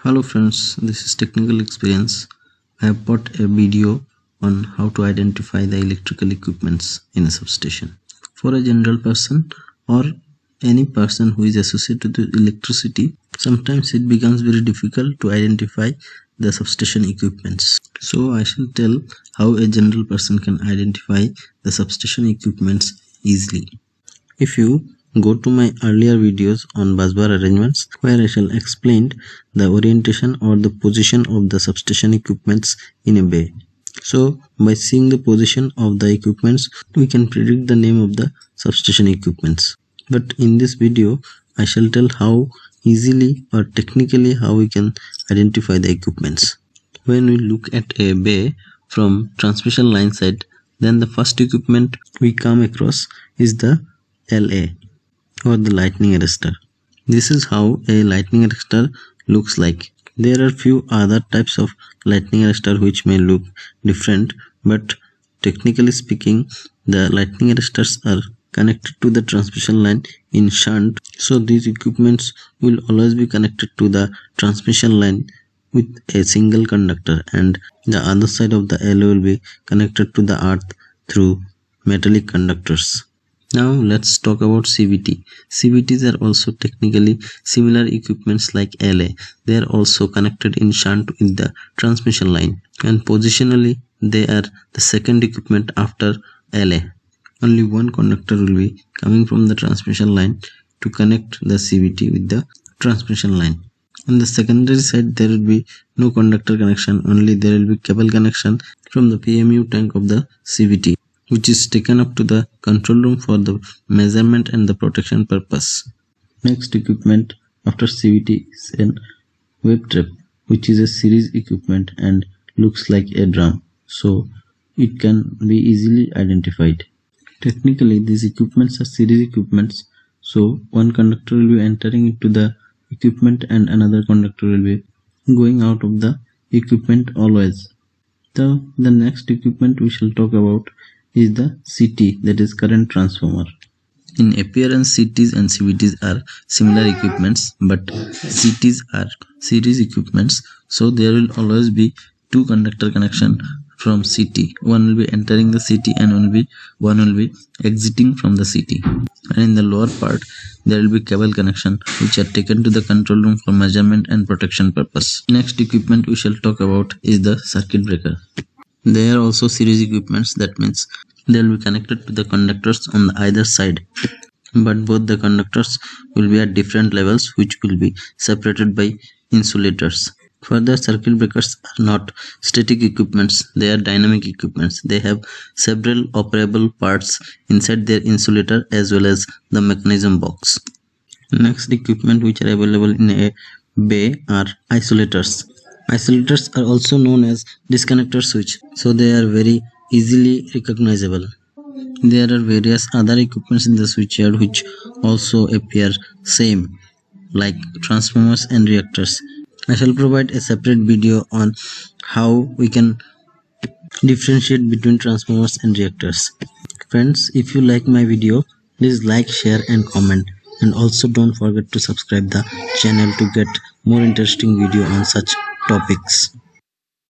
Hello friends, this is Technical Experience. I have brought a video on how to identify the electrical equipments in a substation. For a general person or any person who is associated with electricity, sometimes it becomes very difficult to identify the substation equipments. So I shall tell how a general person can identify the substation equipments easily. If you go to my earlier videos on busbar arrangements, where I shall explain the orientation or the position of the substation equipments in a bay. So by seeing the position of the equipments, we can predict the name of the substation equipments. But in this video, I shall tell how easily or technically how we can identify the equipments. When we look at a bay from transmission line side, then the first equipment we come across is the LA or the lightning arrestor. This is how a lightning arrestor looks like. There are few other types of lightning arrestor which may look different, but technically speaking, the lightning arrestors are connected to the transmission line in shunt. So these equipments will always be connected to the transmission line with a single conductor, and the other side of the LA will be connected to the earth through metallic conductors. Now let's talk about CVT. CVTs are also technically similar equipments like LA. They are also connected in shunt with the transmission line, and positionally they are the second equipment after LA. Only one conductor will be coming from the transmission line to connect the CVT with the transmission line. On the secondary side, there will be no conductor connection, only there will be cable connection from the PMU tank of the CVT, which is taken up to the control room for the measurement and the protection purpose. Next equipment after CVT is an wave trap, which is a series equipment and looks like a drum, so it can be easily identified. Technically, these equipments are series equipments, so one conductor will be entering into the equipment and another conductor will be going out of the equipment always. The next equipment we shall talk about is the CT, that is current transformer. In appearance, CTs and CVTs are similar equipments, but CTs are series equipments, so there will always be two conductor connection from CT. One will be entering the CT and one will be exiting from the CT. And in the lower part, there will be cable connection which are taken to the control room for measurement and protection purpose. Next equipment we shall talk about is the circuit breaker. They are also series equipments, that means they will be connected to the conductors on either side, but both the conductors will be at different levels which will be separated by insulators. Further, circuit breakers are not static equipments, they are dynamic equipments. They have several operable parts inside their insulator as well as the mechanism box. Next equipment which are available in a bay are isolators. Isolators are also known as disconnector switch, so they are very easily recognizable. There are various other equipments in the switchyard which also appear same, like transformers and reactors. I shall provide a separate video on how we can differentiate between transformers and reactors. Friends, if you like my video, please like, share and comment, and also don't forget to subscribe the channel to get more interesting video on such topics.